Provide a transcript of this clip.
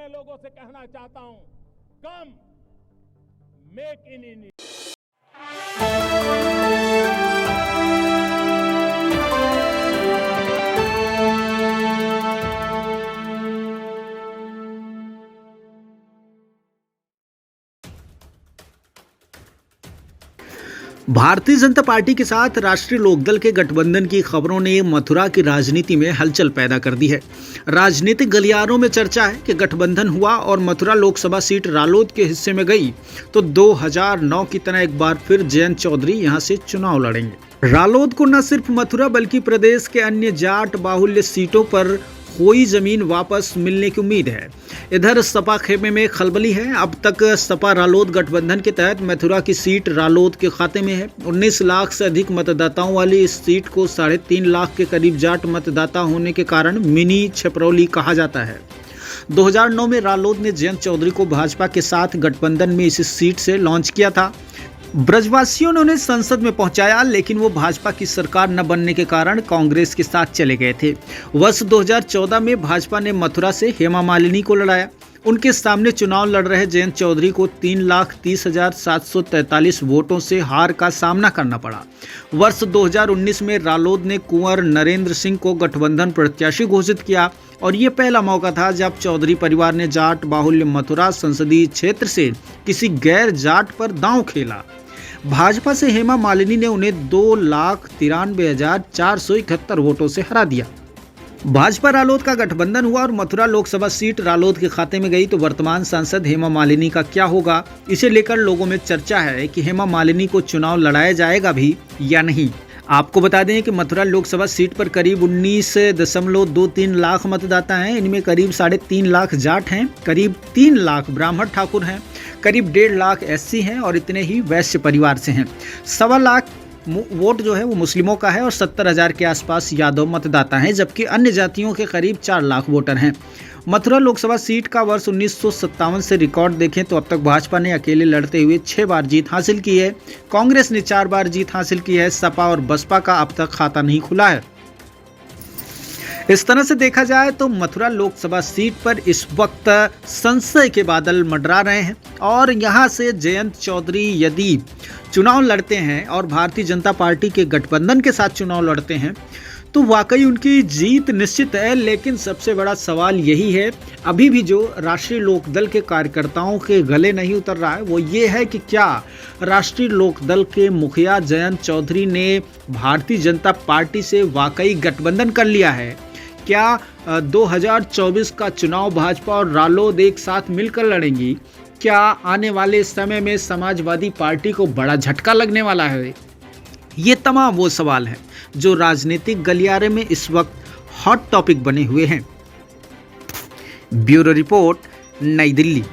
लोगों से कहना चाहता हूं, कम make in India. Bharatiya Janata party के साथ राष्ट्रीय लोकदल के गठबंधन की खबरों ने मथुरा की राजनीति में हलचल पैदा कर दी है। राजनीतिक गलियारों में चर्चा है कि गठबंधन हुआ और मथुरा लोकसभा सीट रालोद के हिस्से में गई तो 2009 की तरह एक बार फिर जयंत चौधरी यहां से चुनाव लड़ेंगे। रालोद को न सिर्फ मथुरा बल्कि प्रदेश के अन्य जाट बाहुल्य सीटों पर कोई जमीन वापस मिलने की उम्मीद है। इधर सपा खेमे में खलबली है। अब तक सपा रालोद गठबंधन के तहत मथुरा की सीट रालोद के खाते में है। 19 लाख से अधिक मतदाताओं वाली इस सीट को 3.5 लाख के करीब जाट मतदाता होने के कारण मिनी छपरौली कहा जाता है। 2009 में रालोद ने जयंत चौधरी को भाजपा के साथ गठबंधन में इस सीट से लॉन्च किया था। ब्रजवासियों ने उन्हें संसद में पहुंचाया, लेकिन वो भाजपा की सरकार न बनने के कारण कांग्रेस के साथ चले गए थे। वर्ष 2014 में भाजपा ने मथुरा से हेमा मालिनी को लड़ाया। उनके सामने चुनाव लड़ रहे जयंत चौधरी को 3,30,743 वोटों से हार का सामना करना पड़ा। वर्ष 2019 में रालोद ने कुंवर नरेंद्र सिंह को गठबंधन प्रत्याशी घोषित किया और ये पहला मौका था जब चौधरी परिवार ने जाट बाहुल्य मथुरा संसदीय क्षेत्र से किसी गैर जाट पर दांव खेला। भाजपा से हेमा मालिनी ने उन्हें 2,93,471 वोटों से हरा दिया। भाजपा रालोद का गठबंधन हुआ और मथुरा लोकसभा सीट रालोद के खाते में गई तो वर्तमान सांसद हेमा मालिनी का क्या होगा, इसे लेकर लोगों में चर्चा है कि हेमा मालिनी को चुनाव लड़ाया जाएगा भी या नहीं। आपको बता दें कि मथुरा लोकसभा सीट पर करीब 19.23 लाख मतदाता हैं। इनमें करीब 3.5 लाख जाट हैं, करीब 3 लाख ब्राह्मण ठाकुर हैं, करीब 1.5 लाख SC हैं और इतने ही वैश्य परिवार से हैं। 1.25 लाख वोट जो है वो मुस्लिमों का है और 70,000 के आसपास यादव मतदाता हैं, जबकि अन्य जातियों के करीब 4 लाख वोटर हैं। मथुरा लोकसभा सीट का वर्ष 1957 से रिकॉर्ड देखें तो अब तक भाजपा ने अकेले लड़ते हुए 6 बार जीत हासिल की है। कांग्रेस ने 4 बार जीत हासिल की है। सपा और बसपा का अब तक खाता नहीं खुला है। इस तरह से देखा जाए तो मथुरा लोकसभा सीट पर इस वक्त संशय के बादल मंडरा रहे हैं और यहां से जयंत चौधरी यदि चुनाव लड़ते हैं और भारतीय जनता पार्टी के गठबंधन के साथ चुनाव लड़ते हैं तो वाकई उनकी जीत निश्चित है। लेकिन सबसे बड़ा सवाल यही है, अभी भी जो राष्ट्रीय लोकदल के कार्यकर्ताओं के गले नहीं उतर रहा है वो ये है कि क्या राष्ट्रीय लोकदल के मुखिया जयंत चौधरी ने भारतीय जनता पार्टी से वाकई गठबंधन कर लिया है? क्या 2024 का चुनाव भाजपा और रालोद एक साथ मिलकर लड़ेंगी? क्या आने वाले समय में समाजवादी पार्टी को बड़ा झटका लगने वाला है? ये तमाम वो सवाल हैं जो राजनीतिक गलियारे में इस वक्त हॉट टॉपिक बने हुए हैं। ब्यूरो रिपोर्ट, नई दिल्ली।